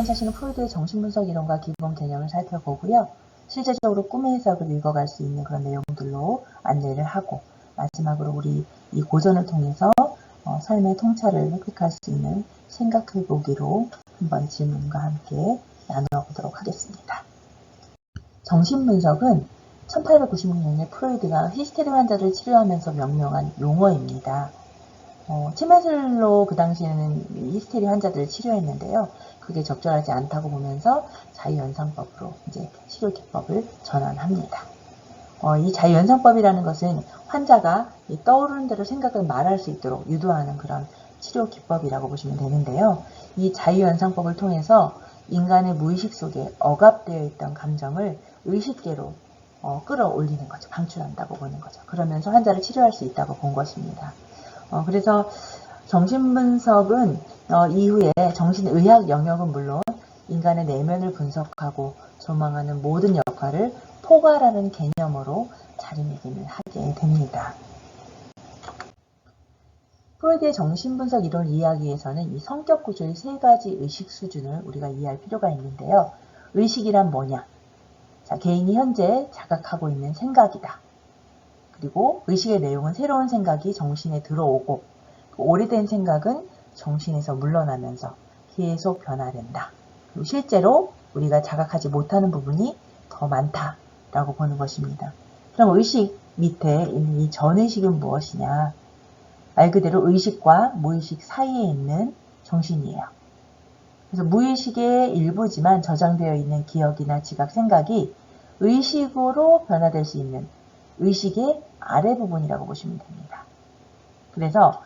사실은 프로이드의 정신분석 이론과 기본 개념을 살펴보고요. 실제적으로 꿈의 해석을 읽어갈 수 있는 그런 내용들로 안내를 하고, 마지막으로 우리 이 고전을 통해서 삶의 통찰을 획득할 수 있는 생각해보기로 한번 질문과 함께 나눠보도록 하겠습니다. 정신분석은 1896년에 프로이드가 히스테리 환자를 치료하면서 명명한 용어입니다. 치매술로 그 당시에는 히스테리 환자들을 치료했는데요. 그게 적절하지 않다고 보면서 자유연상법으로 이제 치료 기법을 전환합니다. 이 자유연상법이라는 것은 환자가 떠오르는 대로 생각을 말할 수 있도록 유도하는 그런 치료 기법이라고 보시면 되는데요. 이 자유연상법을 통해서 인간의 무의식 속에 억압되어 있던 감정을 의식계로 끌어올리는 거죠. 방출한다고 보는 거죠. 그러면서 환자를 치료할 수 있다고 본 것입니다. 그래서 정신분석은 이후에 정신의학 영역은 물론 인간의 내면을 분석하고 조망하는 모든 역할을 포괄하는 개념으로 자리매김을 하게 됩니다. 프로이드의 정신분석 이론을 이해하기 위해서는 이 성격 구조의 세 가지 의식 수준을 우리가 이해할 필요가 있는데요. 의식이란 뭐냐? 자, 개인이 현재 자각하고 있는 생각이다. 그리고 의식의 내용은 새로운 생각이 정신에 들어오고 오래된 생각은 정신에서 물러나면서 계속 변화된다. 그리고 실제로 우리가 자각하지 못하는 부분이 더 많다라고 보는 것입니다. 그럼 의식 밑에 있는 이 전의식은 무엇이냐? 말 그대로 의식과 무의식 사이에 있는 정신이에요. 그래서 무의식의 일부지만 저장되어 있는 기억이나 지각, 생각이 의식으로 변화될 수 있는 의식의 아래 부분이라고 보시면 됩니다. 그래서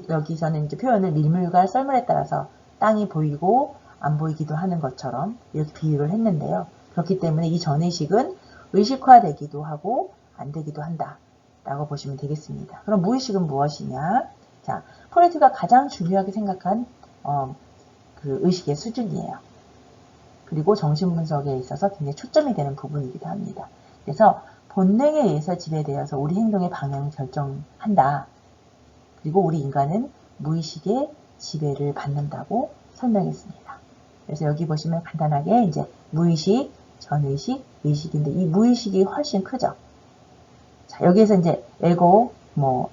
여기서는 이제 표현을 밀물과 썰물에 따라서 땅이 보이고 안 보이기도 하는 것처럼 이렇게 비유를 했는데요. 그렇기 때문에 이 전의식은 의식화되기도 하고 안 되기도 한다라고 보시면 되겠습니다. 그럼 무의식은 무엇이냐? 자, 프로이트가 가장 중요하게 생각한 그 의식의 수준이에요. 그리고 정신분석에 있어서 굉장히 초점이 되는 부분이기도 합니다. 그래서 본능에 의해서 지배되어서 우리 행동의 방향을 결정한다. 그리고 우리 인간은 무의식의 지배를 받는다고 설명했습니다. 그래서 여기 보시면 간단하게 이제 무의식, 전의식, 의식인데 이 무의식이 훨씬 크죠. 자, 여기에서 이제 에고,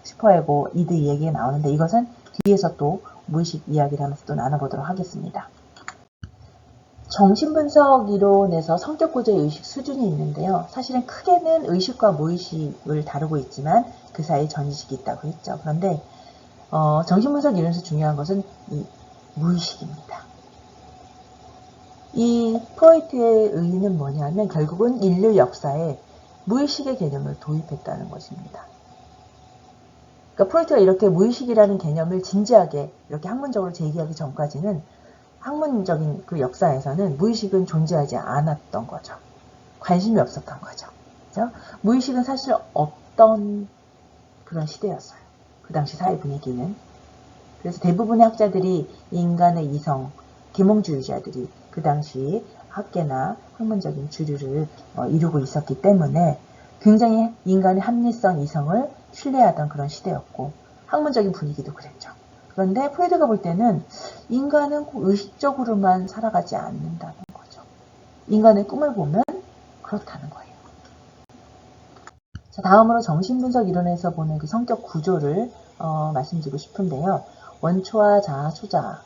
슈퍼에고, 이드 얘기가 나오는데 이것은 뒤에서 또 무의식 이야기를 하면서 또 나눠보도록 하겠습니다. 정신분석 이론에서 성격 구조의 의식 수준이 있는데요. 사실은 크게는 의식과 무의식을 다루고 있지만 그 사이에 전의식이 있다고 했죠. 그런데 정신분석 이론에서 중요한 것은 이 무의식입니다. 이 프로이트의 의의는 뭐냐면 결국은 인류 역사에 무의식의 개념을 도입했다는 것입니다. 그러니까 프로이트가 이렇게 무의식이라는 개념을 진지하게 이렇게 학문적으로 제기하기 전까지는 학문적인 그 역사에서는 무의식은 존재하지 않았던 거죠. 관심이 없었던 거죠. 그렇죠? 무의식은 사실 없던 그런 시대였어요. 그 당시 사회 분위기는. 그래서 대부분의 학자들이 인간의 이성, 계몽주의자들이 그 당시 학계나 학문적인 주류를 이루고 있었기 때문에 굉장히 인간의 합리성, 이성을 신뢰하던 그런 시대였고 학문적인 분위기도 그랬죠. 그런데 프로이트가 볼 때는 인간은 꼭 의식적으로만 살아가지 않는다는 거죠. 인간의 꿈을 보면 그렇다는 거예요. 자, 다음으로 정신분석 이론에서 보는 그 성격 구조를 말씀드리고 싶은데요. 원초와 자아, 초자아.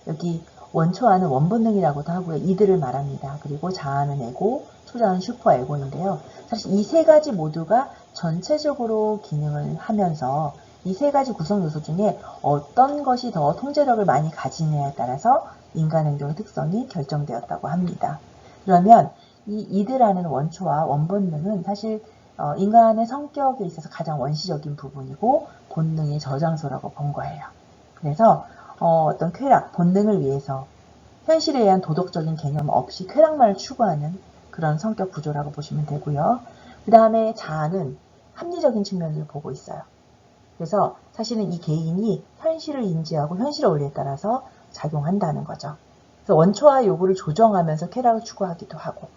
여기 원초아는 원본능이라고도 하고요. 이들을 말합니다. 그리고 자아는 에고, 초자아는 슈퍼에고인데요. 사실 이 세 가지 모두가 전체적으로 기능을 하면서 이 세 가지 구성 요소 중에 어떤 것이 더 통제력을 많이 가지느냐에 따라서 인간 행동의 특성이 결정되었다고 합니다. 그러면 이 이들하는 원초와 원본능은 사실 인간의 성격에 있어서 가장 원시적인 부분이고 본능의 저장소라고 본 거예요. 그래서 어떤 쾌락, 본능을 위해서 현실에 의한 도덕적인 개념 없이 쾌락만을 추구하는 그런 성격 구조라고 보시면 되고요. 그 다음에 자아는 합리적인 측면을 보고 있어요. 그래서 사실은 이 개인이 현실을 인지하고 현실의 원리에 따라서 작용한다는 거죠. 그래서 원초와 요구를 조정하면서 쾌락을 추구하기도 하고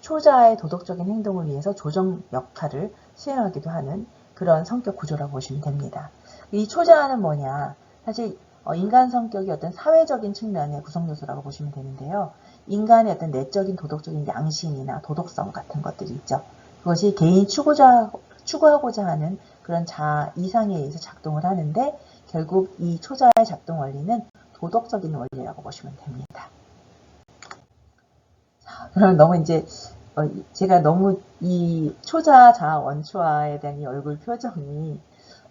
초자아의 도덕적인 행동을 위해서 조정 역할을 수행하기도 하는 그런 성격 구조라고 보시면 됩니다. 이 초자아는 뭐냐? 사실 인간 성격이 어떤 사회적인 측면의 구성 요소라고 보시면 되는데요. 인간의 어떤 내적인 도덕적인 양심이나 도덕성 같은 것들이 있죠. 그것이 개인이 추구하고자 하는 그런 자아 이상에 의해서 작동을 하는데 결국 이 초자의 작동 원리는 도덕적인 원리라고 보시면 됩니다. 자, 그럼 너무 이제 제가 너무 이 초자, 자아, 원초아에 대한 이 얼굴 표정이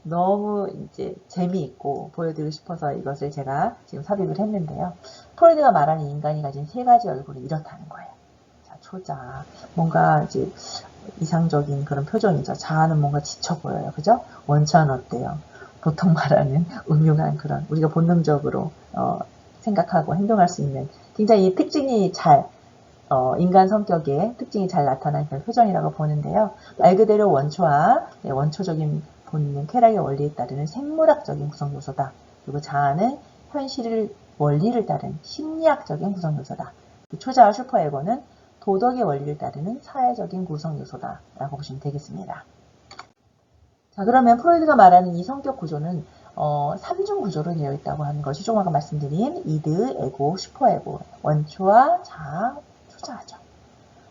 너무 이제 재미있고 보여드리고 싶어서 이것을 제가 지금 삽입을 했는데요. 프로이드가 말하는 인간이 가진 세 가지 얼굴이 이렇다는 거예요. 자, 초자. 뭔가 이제 이상적인 그런 표정이죠. 자아는 뭔가 지쳐 보여요. 그죠? 원초아는 어때요? 보통 말하는 음흉한 그런 우리가 본능적으로 생각하고 행동할 수 있는 굉장히 특징이 인간 성격의 특징이 잘 나타난 그런 표정이라고 보는데요. 말 그대로 원초와 원초적인 본능, 쾌락의 원리에 따르는 생물학적인 구성 요소다. 그리고 자아는 현실을 원리를 따른 심리학적인 구성 요소다. 초자와 슈퍼에고는 도덕의 원리를 따르는 사회적인 구성 요소다 라고 보시면 되겠습니다. 자, 그러면 프로이드가 말하는 이 성격 구조는 3중 구조로 되어 있다고 하는 것이 조금 아까 말씀드린 이드, 에고, 슈퍼에고, 원초와 자아, 초자죠.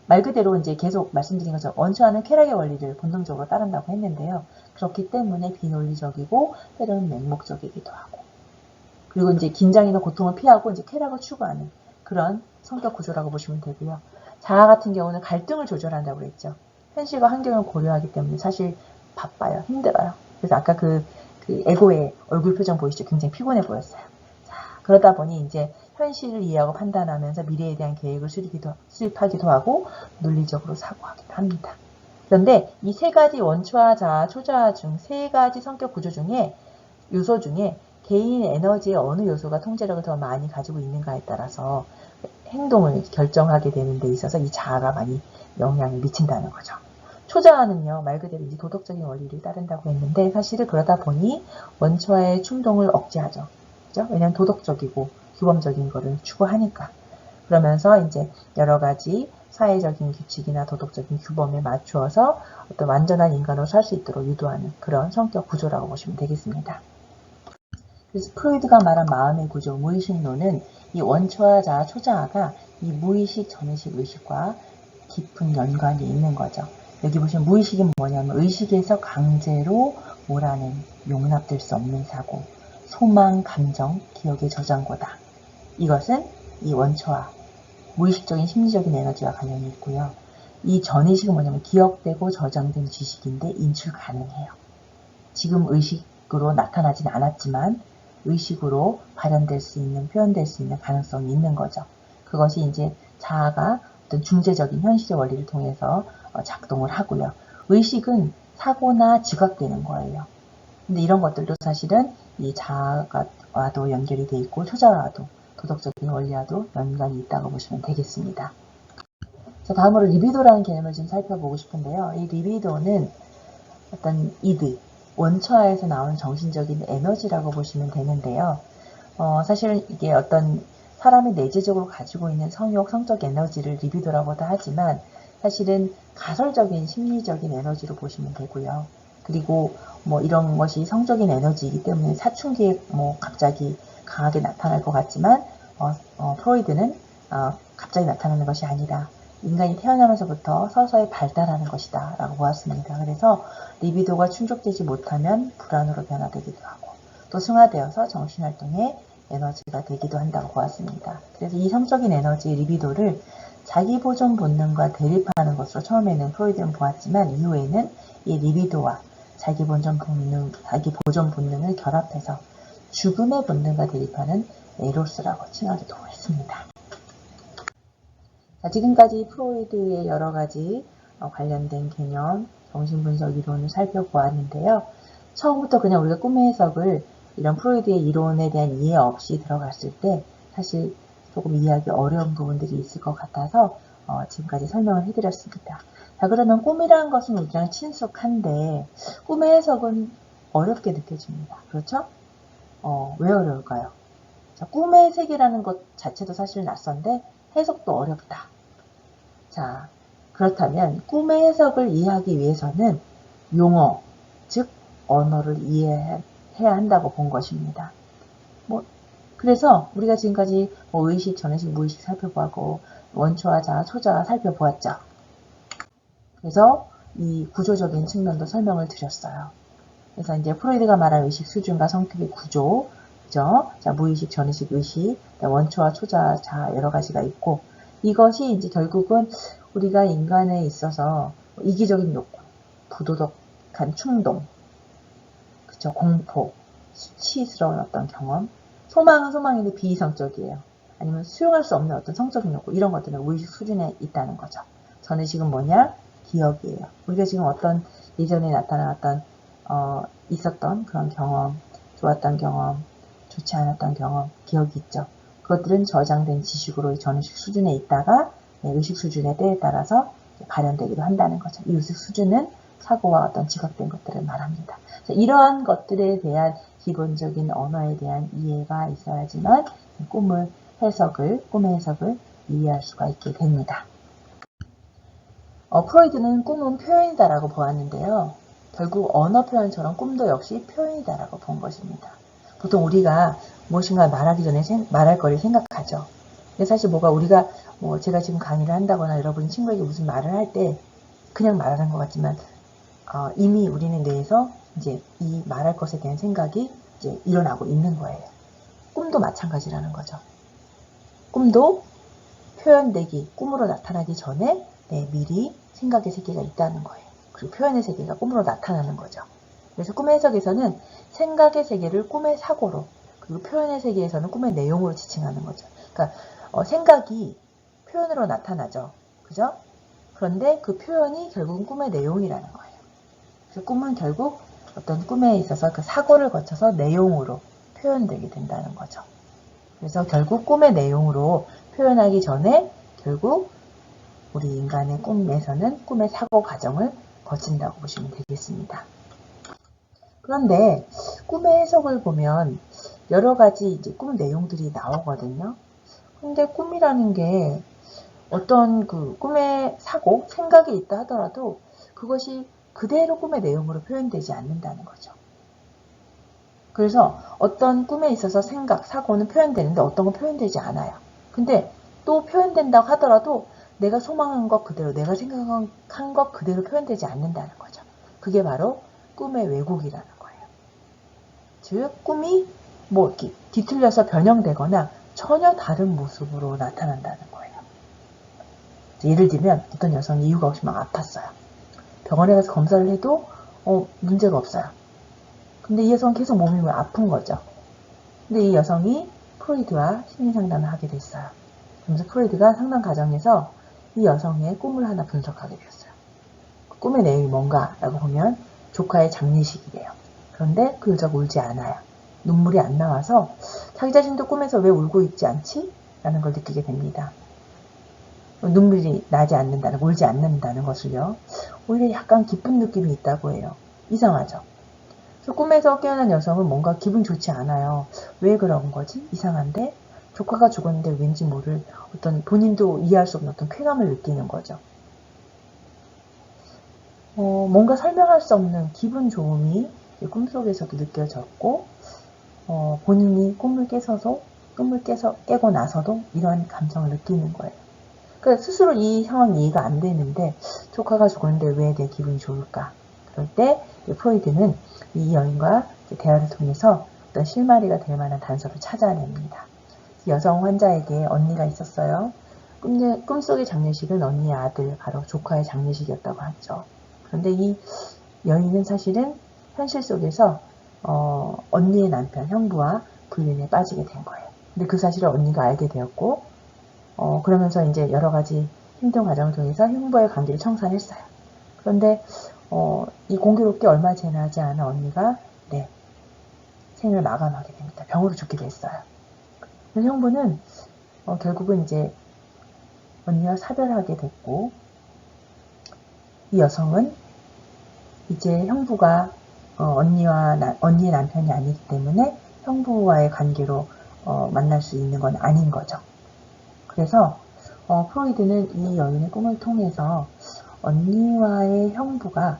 말 그대로 이제 계속 말씀드린 것처럼 원초와는 쾌락의 원리를 본능적으로 따른다고 했는데요. 그렇기 때문에 비논리적이고 때로는 맹목적이기도 하고 그리고 이제 긴장이나 고통을 피하고 이제 쾌락을 추구하는 그런 성격 구조라고 보시면 되고요. 자아 같은 경우는 갈등을 조절한다고 그랬죠. 현실과 환경을 고려하기 때문에 사실 바빠요. 힘들어요. 그래서 아까 그 에고의 얼굴 표정 보이시죠? 굉장히 피곤해 보였어요. 자, 그러다 보니 이제 현실을 이해하고 판단하면서 미래에 대한 계획을 수립하기도 하고 논리적으로 사고하기도 합니다. 그런데 이 세 가지 원초와 자아, 초자아 중 세 가지 성격 구조 중에 요소 중에 개인 에너지의 어느 요소가 통제력을 더 많이 가지고 있는가에 따라서 행동을 결정하게 되는 데 있어서 이 자아가 많이 영향을 미친다는 거죠. 초자아는요, 말 그대로 이제 도덕적인 원리를 따른다고 했는데 사실은 그러다 보니 원초와의 충동을 억제하죠. 그죠? 왜냐하면 도덕적이고 규범적인 거를 추구하니까. 그러면서 이제 여러 가지 사회적인 규칙이나 도덕적인 규범에 맞추어서 어떤 완전한 인간으로 살 수 있도록 유도하는 그런 성격 구조라고 보시면 되겠습니다. 그래서 프로이드가 말한 마음의 구조, 무의식론은 이 원초와 자아, 초자아가 이 무의식, 전의식, 의식과 깊은 연관이 있는 거죠. 여기 보시면 무의식이 뭐냐면 의식에서 강제로 몰아낸 용납될 수 없는 사고, 소망, 감정, 기억의 저장고다. 이것은 이 원초와 무의식적인 심리적인 에너지와 관련이 있고요. 이 전의식은 뭐냐면 기억되고 저장된 지식인데 인출 가능해요. 지금 의식으로 나타나진 않았지만 의식으로 발현될 수 있는, 표현될 수 있는 가능성이 있는 거죠. 그것이 이제 자아가 어떤 중재적인 현실의 원리를 통해서 작동을 하고요. 의식은 사고나 지각되는 거예요. 근데 이런 것들도 사실은 이 자아와도 연결이 돼 있고 초자와도 도덕적인 원리와도 연관이 있다고 보시면 되겠습니다. 자, 다음으로 리비도라는 개념을 좀 살펴보고 싶은데요. 이 리비도는 어떤 이드, 원초하에서 나오는 정신적인 에너지라고 보시면 되는데요. 사실은 이게 어떤 사람이 내재적으로 가지고 있는 성욕, 성적 에너지를 리비도라고도 하지만 사실은 가설적인 심리적인 에너지로 보시면 되고요. 그리고 뭐 이런 것이 성적인 에너지이기 때문에 사춘기에 뭐 갑자기 강하게 나타날 것 같지만 프로이드는 갑자기 나타나는 것이 아니라 인간이 태어나면서부터 서서히 발달하는 것이다 라고 보았습니다. 그래서 리비도가 충족되지 못하면 불안으로 변화되기도 하고 또 승화되어서 정신활동의 에너지가 되기도 한다고 보았습니다. 그래서 이 성적인 에너지 리비도를 자기 보존 본능과 대립하는 것으로 처음에는 프로이드는 보았지만 이후에는 이 리비도와 자기 보존 본능을 결합해서 죽음의 본능과 대립하는 에로스라고 칭하기도 했습니다. 자, 지금까지 프로이드의 여러 가지 관련된 개념, 정신분석 이론을 살펴보았는데요. 처음부터 그냥 우리가 꿈의 해석을 이런 프로이드의 이론에 대한 이해 없이 들어갔을 때 사실 조금 이해하기 어려운 부분들이 있을 것 같아서 지금까지 설명을 해드렸습니다. 자, 그러면 꿈이라는 것은 우리랑 친숙한데 꿈의 해석은 어렵게 느껴집니다. 그렇죠? 왜 어려울까요? 자, 꿈의 세계라는 것 자체도 사실 낯선데 해석도 어렵다. 자, 그렇다면 꿈의 해석을 이해하기 위해서는 용어, 즉 언어를 이해해야 한다고 본 것입니다. 뭐 그래서 우리가 지금까지 뭐 의식, 전의식, 무의식 살펴보고 원초와 자아, 초자아 살펴보았죠. 그래서 이 구조적인 측면도 설명을 드렸어요. 그래서 이제 프로이드가 말한 의식 수준과 성격의 구조, 그죠? 자, 무의식, 전의식, 의식, 원초와 초자, 자아 여러 가지가 있고, 이것이 이제 결국은 우리가 인간에 있어서 이기적인 욕구, 부도덕한 충동, 그죠? 공포, 수치스러운 어떤 경험, 소망은 소망인데 비이성적이에요. 아니면 수용할 수 없는 어떤 성적인 욕구, 이런 것들은 무의식 수준에 있다는 거죠. 전의식은 뭐냐? 기억이에요. 우리가 지금 어떤 예전에 나타났던 있었던 그런 경험, 좋았던 경험, 좋지 않았던 경험, 기억이 있죠. 그것들은 저장된 지식으로 전의식 수준에 있다가 의식 수준의 때에 따라서 발현되기도 한다는 거죠. 이 의식 수준은 사고와 어떤 지각된 것들을 말합니다. 이러한 것들에 대한 기본적인 언어에 대한 이해가 있어야지만 꿈의 해석을 이해할 수가 있게 됩니다. 프로이드는 꿈은 표현이다라고 보았는데요. 결국 언어 표현처럼 꿈도 역시 표현이다라고 본 것입니다. 보통 우리가 무엇인가 말하기 전에 말할 거를 생각하죠. 근데 사실 우리가 제가 지금 강의를 한다거나 여러분 친구에게 무슨 말을 할 때 그냥 말하는 것 같지만 이미 우리는 뇌에서 이제 이 말할 것에 대한 생각이 이제 일어나고 있는 거예요. 꿈도 마찬가지라는 거죠. 꿈도 표현되기, 꿈으로 나타나기 전에 미리 생각의 세계가 있다는 거예요. 그리고 표현의 세계가 꿈으로 나타나는 거죠. 그래서 꿈의 해석에서는 생각의 세계를 꿈의 사고로, 그리고 표현의 세계에서는 꿈의 내용으로 지칭하는 거죠. 그러니까 생각이 표현으로 나타나죠. 그죠? 그런데 그 표현이 결국은 꿈의 내용이라는 거예요. 그래서 꿈은 결국 어떤 꿈에 있어서 그 사고를 거쳐서 내용으로 표현되게 된다는 거죠. 그래서 결국 꿈의 내용으로 표현하기 전에 결국 우리 인간의 꿈에서는 꿈의 사고 과정을 거친다고 보시면 되겠습니다. 그런데 꿈의 해석을 보면 여러 가지 이제 꿈 내용들이 나오거든요. 근데 꿈이라는 게 어떤 그 꿈의 사고, 생각이 있다 하더라도 그것이 그대로 꿈의 내용으로 표현되지 않는다는 거죠. 그래서 어떤 꿈에 있어서 생각, 사고는 표현되는데 어떤 건 표현되지 않아요. 근데 또 표현된다고 하더라도 내가 소망한 것 그대로, 내가 생각한 것 그대로 표현되지 않는다는 거죠. 그게 바로 꿈의 왜곡이라는 거예요. 즉, 꿈이 이렇게 뒤틀려서 변형되거나 전혀 다른 모습으로 나타난다는 거예요. 예를 들면 어떤 여성이 이유가 없이 막 아팠어요. 병원에 가서 검사를 해도 문제가 없어요. 근데 이 여성은 계속 몸이 아픈 거죠. 근데 이 여성이 프로이드와 심리상담을 하게 됐어요. 그러면서 프로이드가 상담 과정에서 이 여성의 꿈을 하나 분석하게 되었어요. 그 꿈의 내용이 뭔가라고 보면 조카의 장례식이래요. 그런데 그 여자가 울지 않아요. 눈물이 안 나와서 자기 자신도 꿈에서 왜 울고 있지 않지? 라는 걸 느끼게 됩니다. 눈물이 나지 않는다는, 울지 않는다는 것을요. 오히려 약간 기쁜 느낌이 있다고 해요. 이상하죠? 꿈에서 깨어난 여성은 뭔가 기분 좋지 않아요. 왜 그런 거지? 이상한데? 조카가 죽었는데 왠지 모를 어떤 본인도 이해할 수 없는 어떤 쾌감을 느끼는 거죠. 뭔가 설명할 수 없는 기분 좋음이 꿈속에서도 느껴졌고, 본인이 꿈을 깨고 나서도 이런 감정을 느끼는 거예요. 그러니까 스스로 이 상황이 이해가 안 되는데, 조카가 죽었는데 왜 내 기분이 좋을까? 그럴 때 프로이드는 이 여인과 대화를 통해서 어떤 실마리가 될 만한 단서를 찾아냅니다. 여성 환자에게 언니가 있었어요. 꿈속의 장례식은 언니의 아들, 바로 조카의 장례식이었다고 하죠. 그런데 이 여인은 사실은 현실 속에서 언니의 남편, 형부와 불륜에 빠지게 된 거예요. 근데 그 사실을 언니가 알게 되었고, 그러면서 이제 여러 가지 힘든 과정을 통해서 형부와의 관계를 청산했어요. 그런데 이 공교롭게 얼마 지나지 않아 언니가 생을 마감하게 됩니다. 병으로 죽게 됐어요. 그래서 형부는 결국은 이제 언니와 사별하게 됐고, 이 여성은 이제 형부가 언니의 남편이 아니기 때문에 형부와의 관계로 만날 수 있는 건 아닌 거죠. 그래서 프로이드는 이 여인의 꿈을 통해서 언니와 형부가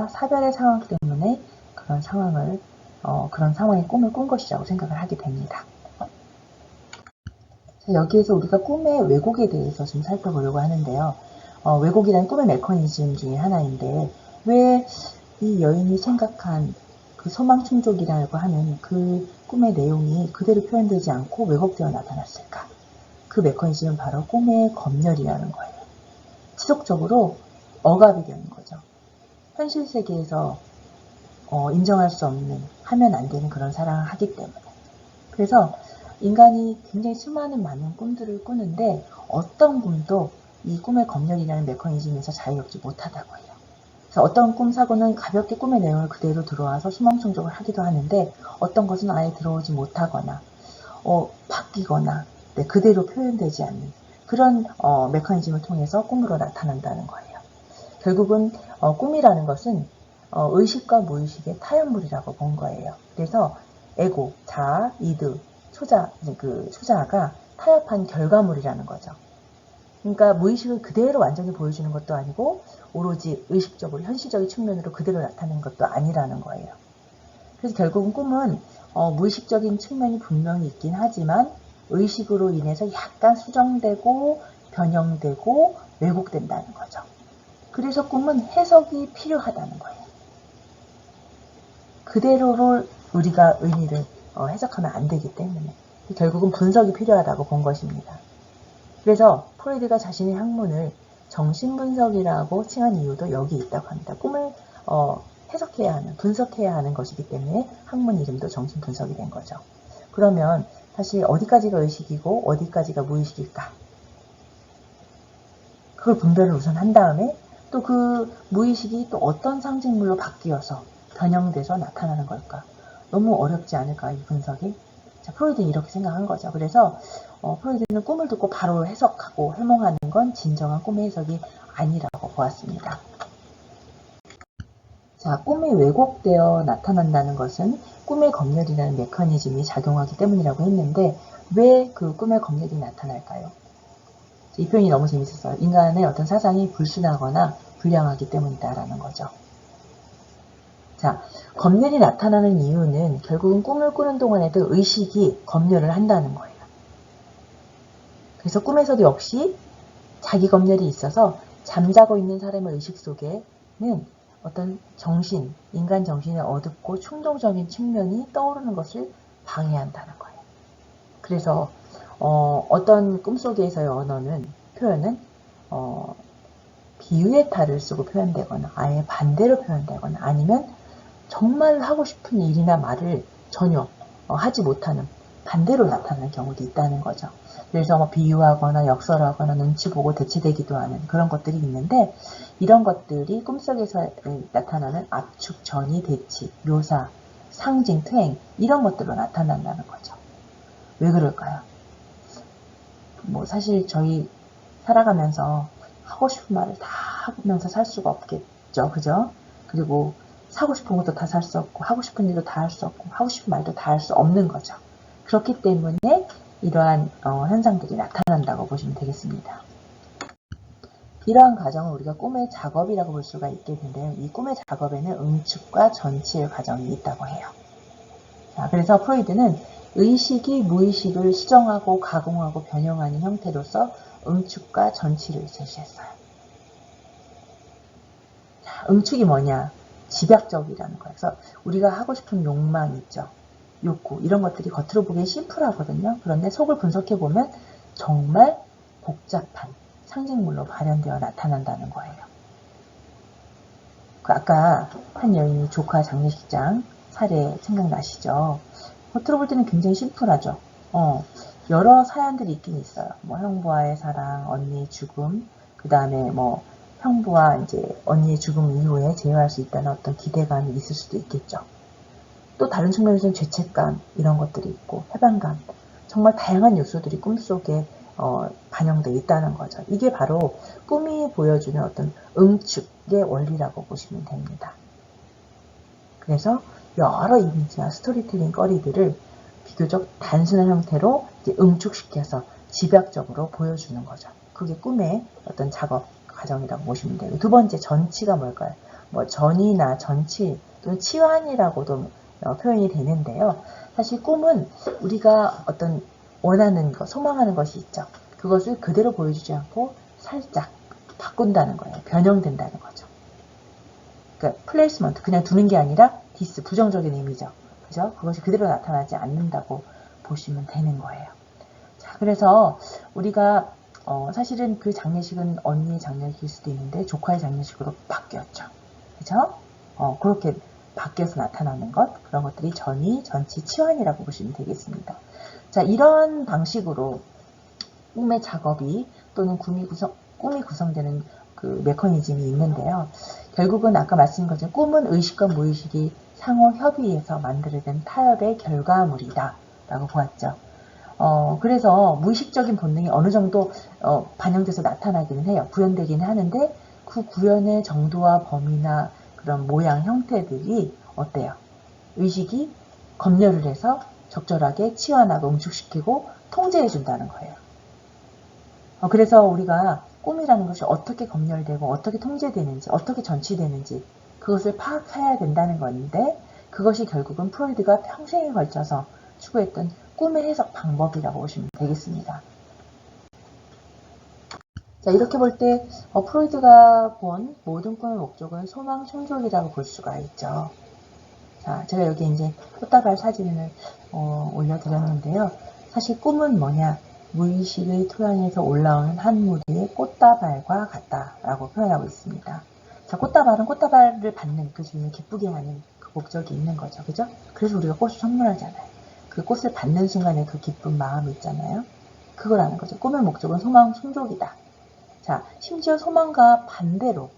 사별의 상황 때문에 그런 상황을 그런 상황의 꿈을 꾼 것이라고 생각을 하게 됩니다. 자, 여기에서 우리가 꿈의 왜곡에 대해서 좀 살펴보려고 하는데요. 왜곡이란 꿈의 메커니즘 중에 하나인데 왜 이 여인이 생각한 그 소망 충족이라고 하는 그 꿈의 내용이 그대로 표현되지 않고 왜곡되어 나타났을까? 그 메커니즘은 바로 꿈의 검열이라는 거예요. 지속적으로 억압이 되는 거죠. 현실 세계에서 인정할 수 없는, 하면 안 되는 그런 사랑을 하기 때문에. 그래서 인간이 굉장히 수많은 많은 꿈들을 꾸는데 어떤 꿈도 이 꿈의 검열이라는 메커니즘에서 자유롭지 못하다고 해요. 그래서 어떤 꿈 사고는 가볍게 꿈의 내용을 그대로 들어와서 수梦충족을 하기도 하는데 어떤 것은 아예 들어오지 못하거나 바뀌거나 그대로 표현되지 않는 그런 메커니즘을 통해서 꿈으로 나타난다는 거예요. 결국은 꿈이라는 것은 의식과 무의식의 타협물이라고 본 거예요. 그래서 에고, 자아, 이드, 초자아가 타협한 결과물이라는 거죠. 그러니까 무의식을 그대로 완전히 보여주는 것도 아니고 오로지 의식적으로 현실적인 측면으로 그대로 나타내는 것도 아니라는 거예요. 그래서 결국은 꿈은 무의식적인 측면이 분명히 있긴 하지만 의식으로 인해서 약간 수정되고 변형되고 왜곡된다는 거죠. 그래서 꿈은 해석이 필요하다는 거예요. 그대로를 우리가 의미를 해석하면 안 되기 때문에 결국은 분석이 필요하다고 본 것입니다. 그래서 프로이드가 자신의 학문을 정신분석이라고 칭한 이유도 여기 있다고 합니다. 꿈을 해석해야 하는, 분석해야 하는 것이기 때문에 학문 이름도 정신분석이 된 거죠. 그러면 사실 어디까지가 의식이고 어디까지가 무의식일까? 그걸 분별을 우선 한 다음에 또 그 무의식이 또 어떤 상징물로 바뀌어서 변형돼서 나타나는 걸까? 너무 어렵지 않을까, 이 분석이? 자, 프로이드는 이렇게 생각한 거죠. 그래서 프로이드는 꿈을 듣고 바로 해석하고 해몽하는 건 진정한 꿈의 해석이 아니라고 보았습니다. 자, 꿈이 왜곡되어 나타난다는 것은 꿈의 검열이라는 메커니즘이 작용하기 때문이라고 했는데 왜 그 꿈의 검열이 나타날까요? 이 표현이 너무 재밌었어요. 인간의 어떤 사상이 불순하거나 불량하기 때문이다라는 거죠. 자, 검열이 나타나는 이유는 결국은 꿈을 꾸는 동안에도 의식이 검열을 한다는 거예요. 그래서 꿈에서도 역시 자기 검열이 있어서 잠자고 있는 사람의 의식 속에는 어떤 정신, 인간 정신의 어둡고 충동적인 측면이 떠오르는 것을 방해한다는 거예요. 그래서 어떤 꿈속에서의 표현은 비유의 탈을 쓰고 표현되거나 아예 반대로 표현되거나 아니면 정말 하고 싶은 일이나 말을 전혀 하지 못하는 반대로 나타나는 경우도 있다는 거죠. 그래서 뭐 비유하거나 역설하거나 눈치 보고 대체되기도 하는 그런 것들이 있는데 이런 것들이 꿈속에서 나타나는 압축, 전이, 대치, 묘사, 상징, 퇴행 이런 것들로 나타난다는 거죠. 왜 그럴까요? 뭐 사실 저희 살아가면서 하고 싶은 말을 다 하면서 살 수가 없겠죠. 그죠? 그리고 사고 싶은 것도 다 살 수 없고 하고 싶은 일도 다 할 수 없고 하고 싶은 말도 다 할 수 없는 거죠. 그렇기 때문에 이러한 현상들이 나타난다고 보시면 되겠습니다. 이러한 과정을 우리가 꿈의 작업이라고 볼 수가 있겠는데요. 이 꿈의 작업에는 응축과 전치의 과정이 있다고 해요. 자, 그래서 프로이드는 의식이 무의식을 수정하고 가공하고 변형하는 형태로서 응축과 전치를 제시했어요. 자, 응축이 뭐냐? 집약적이라는 거예요. 그래서 우리가 하고 싶은 욕망 있죠. 욕구 이런 것들이 겉으로 보기엔 심플하거든요. 그런데 속을 분석해보면 정말 복잡한 상징물로 발현되어 나타난다는 거예요. 아까 한 여인이 조카 장례식장 사례 생각나시죠? 겉으로 볼 때는 굉장히 심플하죠. 여러 사연들이 있긴 있어요. 뭐 형부와의 사랑, 언니의 죽음, 그 다음에 뭐 형부와 이제 언니의 죽음 이후에 재회할 수 있다는 어떤 기대감이 있을 수도 있겠죠. 또 다른 측면에서는 죄책감 이런 것들이 있고 해방감 정말 다양한 요소들이 꿈속에 반영되어 있다는 거죠. 이게 바로 꿈이 보여주는 어떤 응축의 원리라고 보시면 됩니다. 그래서 여러 이미지와 스토리텔링 거리들을 비교적 단순한 형태로 이제 응축시켜서 집약적으로 보여주는 거죠. 그게 꿈의 어떤 작업 과정이라고 보시면 되고 두 번째 전치가 뭘까요? 뭐 전이나 전치 또는 치환이라고도 표현이 되는데요. 사실 꿈은 우리가 어떤 원하는 것, 소망하는 것이 있죠. 그것을 그대로 보여주지 않고 살짝 바꾼다는 거예요. 변형된다는 거죠. 그러니까 플레이스먼트, 그냥 두는 게 아니라 디스, 부정적인 의미죠. 그죠? 그것이 그대로 나타나지 않는다고 보시면 되는 거예요. 자, 그래서 우리가 사실은 그 장례식은 언니의 장례식일 수도 있는데 조카의 장례식으로 바뀌었죠. 그죠? 그렇게 바뀌어서 나타나는 것, 그런 것들이 전이, 전치, 치환이라고 보시면 되겠습니다. 자, 이런 방식으로 꿈의 작업이 또는 꿈이 구성되는 그 메커니즘이 있는데요. 결국은 아까 말씀드린 것처럼 꿈은 의식과 무의식이 상호 협의해서 만들어낸 타협의 결과물이다 라고 보았죠. 그래서 무의식적인 본능이 어느 정도 반영돼서 나타나기는 해요. 구현되기는 하는데 그 구현의 정도와 범위나 그런 모양, 형태들이 어때요? 의식이 검열을 해서 적절하게 치환하고 응축시키고 통제해준다는 거예요. 그래서 우리가 꿈이라는 것이 어떻게 검열되고 어떻게 통제되는지, 어떻게 전치되는지 그것을 파악해야 된다는 건데 그것이 결국은 프로이드가 평생에 걸쳐서 추구했던 꿈의 해석 방법이라고 보시면 되겠습니다. 자, 이렇게 볼 때 프로이드가 본 모든 꿈의 목적은 소망 충족이라고 볼 수가 있죠. 자, 제가 여기 이제 꽃다발 사진을 올려드렸는데요. 사실 꿈은 뭐냐? 무의식의 토양에서 올라오는 한 무리의 꽃다발과 같다라고 표현하고 있습니다. 자, 꽃다발은 꽃다발을 받는 그 주인을 기쁘게 하는 그 목적이 있는 거죠. 그죠? 그래서 우리가 꽃을 선물하잖아요. 그 꽃을 받는 순간에 그 기쁜 마음이 있잖아요. 그거라는 거죠. 꿈의 목적은 소망 충족이다. 자, 심지어 소망과 반대로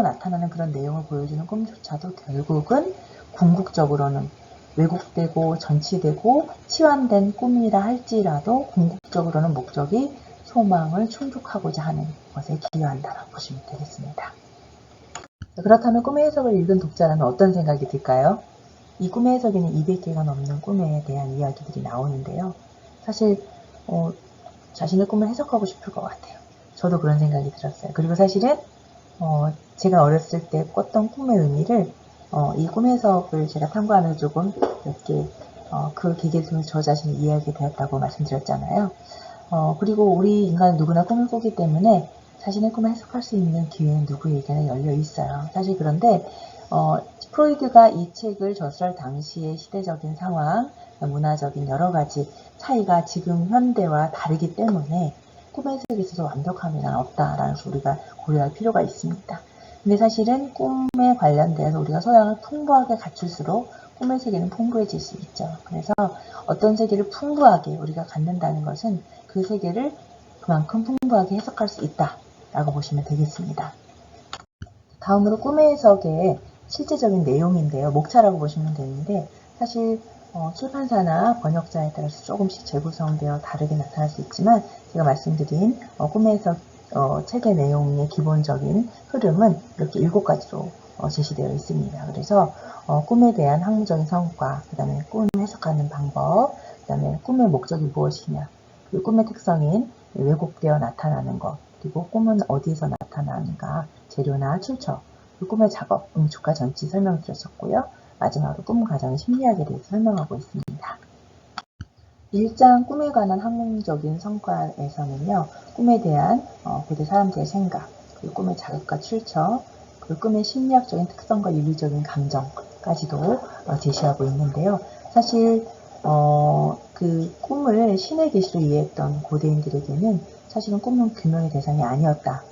나타나는 그런 내용을 보여주는 꿈조차도 결국은 궁극적으로는 왜곡되고 전치되고 치환된 꿈이라 할지라도 궁극적으로는 목적이 소망을 충족하고자 하는 것에 기여한다고 보시면 되겠습니다. 그렇다면 꿈의 해석을 읽은 독자라면 어떤 생각이 들까요? 이 꿈의 해석에는 200개가 넘는 꿈에 대한 이야기들이 나오는데요. 사실 자신의 꿈을 해석하고 싶을 것 같아요. 저도 그런 생각이 들었어요. 그리고 사실은 제가 어렸을 때 꿨던 꿈의 의미를 이 꿈 해석을 제가 탐구하면서 조금 이렇게 그 계기를 통해서 저 자신이 이해하게 되었다고 말씀드렸잖아요. 그리고 우리 인간은 누구나 꿈을 꾸기 때문에 자신의 꿈을 해석할 수 있는 기회는 누구에게나 열려 있어요. 사실 그런데 프로이드가 이 책을 저술할 당시의 시대적인 상황, 문화적인 여러 가지 차이가 지금 현대와 다르기 때문에 꿈의 해석에 있어서 완벽함이란 없다라는 것을 우리가 고려할 필요가 있습니다. 근데 사실은 꿈에 관련돼서 우리가 소양을 풍부하게 갖출수록 꿈의 세계는 풍부해질 수 있죠. 그래서 어떤 세계를 풍부하게 우리가 갖는다는 것은 그 세계를 그만큼 풍부하게 해석할 수 있다라고 보시면 되겠습니다. 다음으로 꿈의 해석의 실제적인 내용인데요. 목차라고 보시면 되는데 사실 출판사나 번역자에 따라서 조금씩 재구성되어 다르게 나타날 수 있지만 제가 말씀드린 꿈의 해석 책의 내용의 기본적인 흐름은 이렇게 7가지로 제시되어 있습니다. 그래서 꿈에 대한 학문적인 성과, 그 다음에 꿈을 해석하는 방법, 그 다음에 꿈의 목적이 무엇이냐, 그리고 꿈의 특성인 왜곡되어 나타나는 것, 그리고 꿈은 어디에서 나타나는가, 재료나 출처, 꿈의 작업, 응축과 전치 설명드렸었고요. 마지막으로 꿈 과정의 심리학에 대해서 설명하고 있습니다. 1장 꿈에 관한 학문적인 성과에서는요. 꿈에 대한 고대 사람들의 생각, 그리고 꿈의 자극과 출처, 그리고 꿈의 심리학적인 특성과 윤리적인 감정까지도 제시하고 있는데요. 사실 그 꿈을 신의 계시로 이해했던 고대인들에게는 사실은 꿈은 규명의 대상이 아니었다.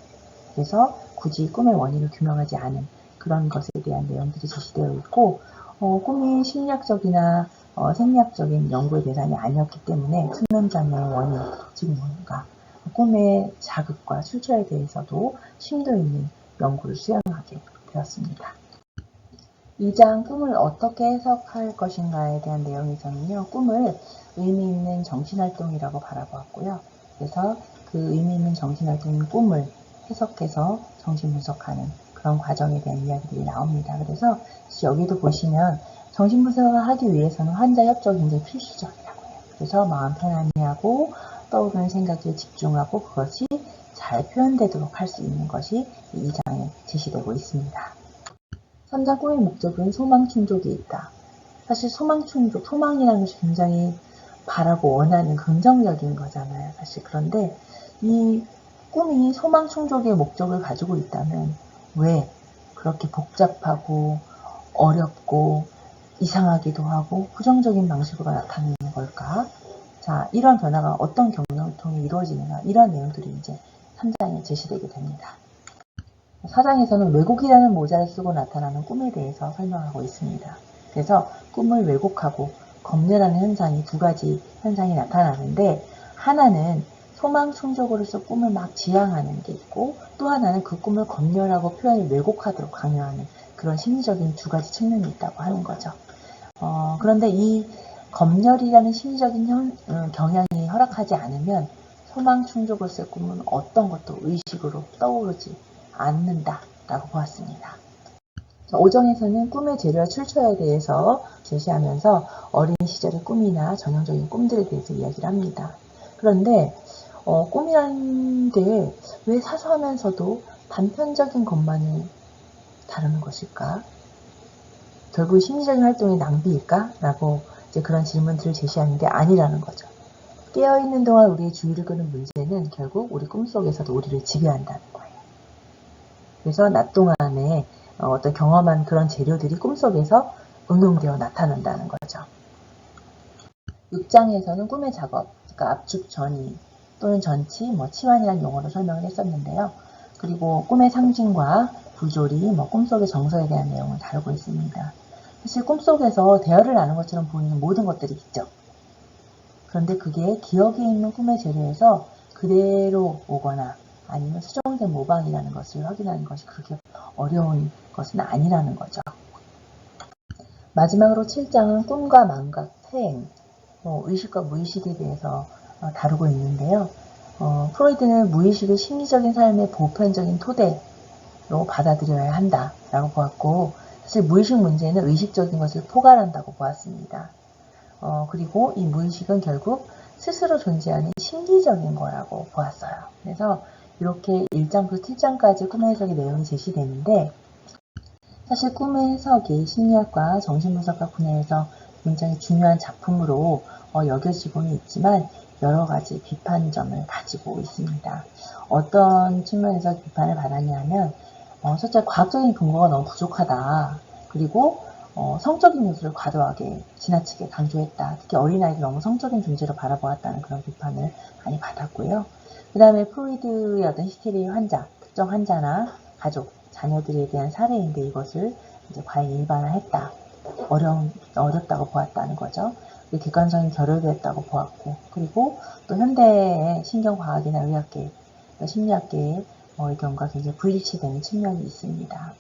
그래서 굳이 꿈의 원인을 규명하지 않은 그런 것에 대한 내용들이 제시되어 있고 꿈이 심리학적이나 생리학적인 연구의 대상이 아니었기 때문에 수면장애의 원인, 즉 뭔가 꿈의 자극과 출처에 대해서도 심도 있는 연구를 수행하게 되었습니다. 2장 꿈을 어떻게 해석할 것인가에 대한 내용에서는요. 꿈을 의미 있는 정신활동이라고 바라보았고요. 그래서 그 의미 있는 정신활동인 꿈을 해석해서 정신 분석하는 그런 과정에 대한 이야기들이 나옵니다. 그래서 여기도 보시면 정신 분석을 하기 위해서는 환자 협조가 굉장히 필수적이라고 해요. 그래서 마음 편안히 하고 떠오르는 생각에 집중하고 그것이 잘 표현되도록 할 수 있는 것이 이 2장에 제시되고 있습니다. 3장 꿈의 목적은 소망 충족이 있다. 사실 소망 충족, 소망이라는 것이 굉장히 바라고 원하는 긍정적인 거잖아요. 사실 그런데 이 꿈이 소망 충족의 목적을 가지고 있다면 왜 그렇게 복잡하고 어렵고 이상하기도 하고 부정적인 방식으로 나타나는 걸까? 자, 이런 변화가 어떤 경로를 통해 이루어지는가? 이런 내용들이 이제 3장에 제시되게 됩니다. 4장에서는 왜곡이라는 모자를 쓰고 나타나는 꿈에 대해서 설명하고 있습니다. 그래서 꿈을 왜곡하고 검열하는 현상이 두 가지 현상이 나타나는데, 하나는 소망 충족으로서 꿈을 막 지향하는 게 있고, 또 하나는 그 꿈을 검열하고 표현을 왜곡하도록 강요하는 그런 심리적인 두 가지 측면이 있다고 하는 거죠. 그런데 이 검열이라는 심리적인 경향이 허락하지 않으면 소망 충족으로서의 꿈은 어떤 것도 의식으로 떠오르지 않는다라고 보았습니다. 5장에서는 꿈의 재료와 출처에 대해서 제시하면서 어린 시절의 꿈이나 전형적인 꿈들에 대해서 이야기를 합니다. 그런데 꿈이라는 게 왜 사소하면서도 단편적인 것만을 다루는 것일까? 결국 심리적인 활동의 낭비일까? 라고 이제 그런 질문들을 제시하는 게 아니라는 거죠. 깨어있는 동안 우리의 주의를 끄는 문제는 결국 우리 꿈속에서도 우리를 지배한다는 거예요. 그래서 낮 동안에 어떤 경험한 그런 재료들이 꿈속에서 응용되어 나타난다는 거죠. 6장에서는 꿈의 작업, 그러니까 압축, 전이 또는 전치, 치환이라는 용어로 설명을 했었는데요. 그리고 꿈의 상징과 부조리, 꿈속의 정서에 대한 내용을 다루고 있습니다. 사실 꿈속에서 대화를 나눈 것처럼 보이는 모든 것들이 있죠. 그런데 그게 기억에 있는 꿈의 재료에서 그대로 오거나 아니면 수정된 모방이라는 것을 확인하는 것이 그렇게 어려운 것은 아니라는 거죠. 마지막으로 7장은 꿈과 망각, 퇴행, 의식과 무의식에 대해서 다루고 있는데요. 프로이드는 무의식을 심리적인 삶의 보편적인 토대로 받아들여야 한다라고 보았고, 사실 무의식 문제는 의식적인 것을 포괄한다고 보았습니다. 그리고 이 무의식은 결국 스스로 존재하는 심리적인 거라고 보았어요. 그래서 이렇게 1장부터 7장까지 꿈의 해석의 내용이 제시되는데, 사실 꿈의 해석이 심리학과 정신분석과 분야에서 굉장히 중요한 작품으로 여겨지고는 있지만 여러 가지 비판점을 가지고 있습니다. 어떤 측면에서 비판을 받았냐 하면 첫째, 과학적인 근거가 너무 부족하다. 그리고 성적인 요소를 과도하게 지나치게 강조했다. 특히 어린아이를 너무 성적인 존재로 바라보았다는 그런 비판을 많이 받았고요. 그 다음에 프로이드의 어떤 히스테리 환자, 특정 환자나 가족, 자녀들에 대한 사례인데 이것을 이제 과연 일반화했다. 어렵다고 보았다는 거죠. 객관적인 결여도 했다고 보았고, 그리고 또 현대의 신경과학이나 의학계, 심리학계의 의견과 굉장히 불일치되는 측면이 있습니다.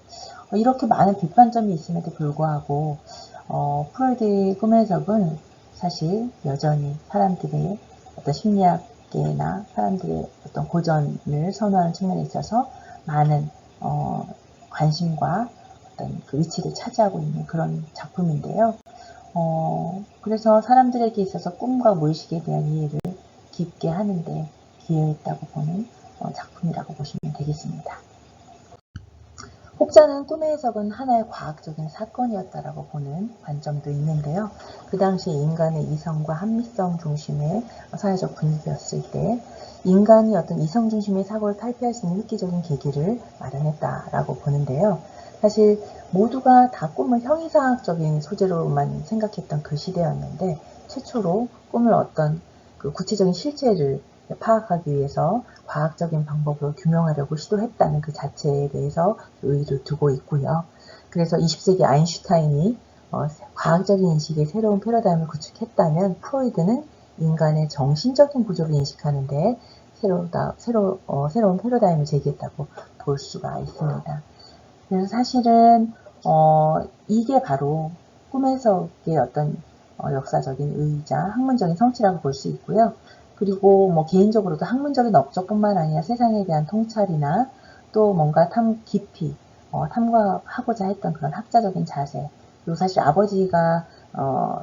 이렇게 많은 비판점이 있음에도 불구하고 프로이드의 꿈의 해석은 사실 여전히 사람들의 어떤 심리학계나 사람들의 어떤 고전을 선호하는 측면에 있어서 많은 관심과 어떤 그 위치를 차지하고 있는 그런 작품인데요. 그래서 사람들에게 있어서 꿈과 무의식에 대한 이해를 깊게 하는데 기여했다고 보는 작품이라고 보시면 되겠습니다. 혹자는 꿈의 해석은 하나의 과학적인 사건이었다라고 보는 관점도 있는데요. 그 당시 인간의 이성과 합리성 중심의 사회적 분위기였을 때 인간이 어떤 이성 중심의 사고를 탈피할 수 있는 획기적인 계기를 마련했다라고 보는데요. 사실 모두가 다 꿈을 형이상학적인 소재로만 생각했던 그 시대였는데 최초로 꿈을 어떤 그 구체적인 실체를 파악하기 위해서 과학적인 방법으로 규명하려고 시도했다는 그 자체에 대해서 의의를 두고 있고요. 그래서 20세기 아인슈타인이 과학적인 인식의 새로운 패러다임을 구축했다면 프로이드는 인간의 정신적인 구조를 인식하는데 새로운 패러다임을 제기했다고 볼 수가 있습니다. 그래서 사실은 이게 바로 꿈 해석의 어떤 역사적인 의의자 학문적인 성취라고 볼 수 있고요. 그리고 개인적으로도 학문적인 업적뿐만 아니라 세상에 대한 통찰이나 또 뭔가 깊이 탐구하고자 했던 그런 학자적인 자세. 그리고 사실 아버지가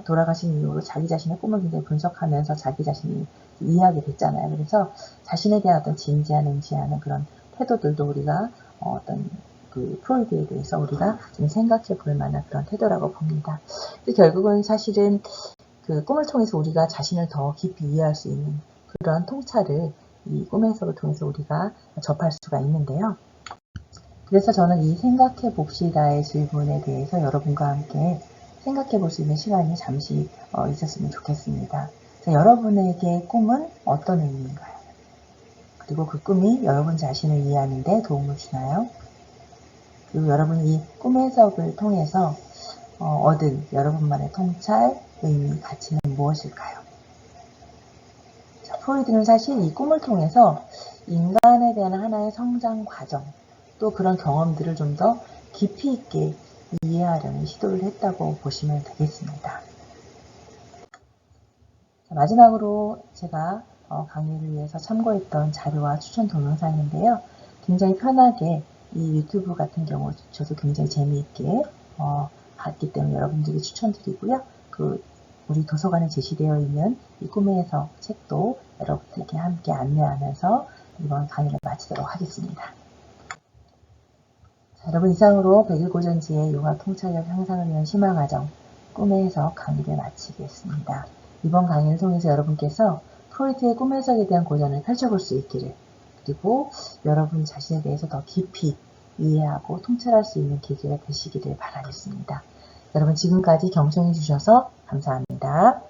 돌아가신 이후로 자기 자신의 꿈을 굉장히 분석하면서 자기 자신이 이해하게 됐잖아요. 그래서 자신에 대한 어떤 진지한 응시하는 그런 태도들도 우리가 어떤 그 프로이드에 대해서 우리가 좀 생각해 볼 만한 그런 태도라고 봅니다. 결국은 사실은 그 꿈을 통해서 우리가 자신을 더 깊이 이해할 수 있는 그런 통찰을 이 꿈의 해석을 통해서 우리가 접할 수가 있는데요. 그래서 저는 이 생각해 봅시다의 질문에 대해서 여러분과 함께 생각해 볼 수 있는 시간이 잠시 있었으면 좋겠습니다. 여러분에게 꿈은 어떤 의미인가요? 그리고 그 꿈이 여러분 자신을 이해하는 데 도움을 주나요? 그리고 여러분이 이 꿈의 해석을 통해서 얻은 여러분만의 통찰, 의미, 가치는 무엇일까요? 자, 프로이드는 사실 이 꿈을 통해서 인간에 대한 하나의 성장 과정, 또 그런 경험들을 좀 더 깊이 있게 이해하려는 시도를 했다고 보시면 되겠습니다. 자, 마지막으로 제가 강의를 위해서 참고했던 자료와 추천 동영상인데요. 굉장히 편하게 이 유튜브 같은 경우 저도 굉장히 재미있게 봤기 때문에 여러분들이 추천드리고요. 우리 도서관에 제시되어 있는 이 꿈의 해석 책도 여러분들께 함께 안내하면서 이번 강의를 마치도록 하겠습니다. 자, 여러분 이상으로 백일고전지의 융합 통찰력 향상을 위한 심화과정 꿈의 해석 강의를 마치겠습니다. 이번 강의를 통해서 여러분께서 프로이트의 꿈 해석에 대한 고전을 펼쳐볼 수 있기를, 그리고 여러분 자신에 대해서 더 깊이 이해하고 통찰할 수 있는 계기가 되시기를 바라겠습니다. 여러분 지금까지 경청해 주셔서 감사합니다.